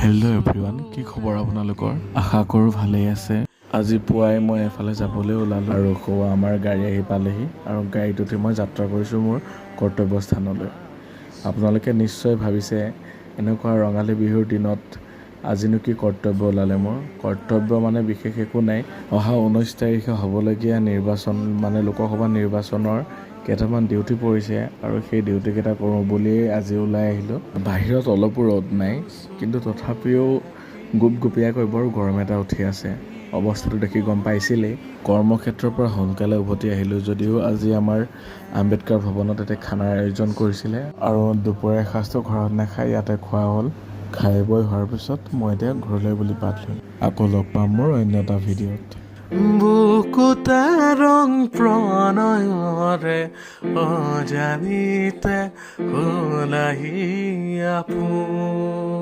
Hello' everyone, কি খবৰ আপোনালোকৰ? আশা কৰোঁ ভালেই আছে। আজি পুৱাই মই এফালে যাবলৈ ওলালোঁ আৰু আমাৰ গাড়ী আহি পালেহি আৰু গাড়ীটোতে মই যাত্ৰা কৰিছোঁ মোৰ কৰ্তব্যস্থানলৈ। আপোনালোকে নিশ্চয় ভাবিছে এনেকুৱা ৰঙালী বিহুৰ দিনত আজিনো কি কৰ্তব্য ওলালে মোৰ। কৰ্তব্য মানে বিশেষ একো নাই। অহা 19 তাৰিখে হ'বলগীয়া নিৰ্বাচন মানে লোকসভা নিৰ্বাচনৰ কেইটামান ডিউটি পৰিছে আৰু সেই ডিউটিকেইটা কৰোঁ বুলিয়েই আজি ওলাই আহিলোঁ। বাহিৰত অলপো ৰ'দ নাই, কিন্তু তথাপিও গুপগুপীয়াকৈ বৰ গৰম এটা উঠি আছে। অৱস্থাটো দেখি গম পাইছিলেই। কৰ্মক্ষেত্ৰৰ পৰা সোনকালে উভতি আহিলোঁ যদিও আজি আমাৰ আম্বেদকাৰ ভৱনত এতে খানাৰ আয়োজন কৰিছিলে আৰু দুপৰীয়া সাঁজটো ঘৰত নাখাই ইয়াতে খোৱা হ'ল। খাই বৈ হোৱাৰ পিছত মই এতিয়া ঘৰলৈ বুলি বাট লম। আকৌ লগ পাম মোৰ অন্য এটা ভিডিঅ'ত। বুকুতে ৰং প্ৰণয়ৰে অজানিতে ওলাহি আপোন।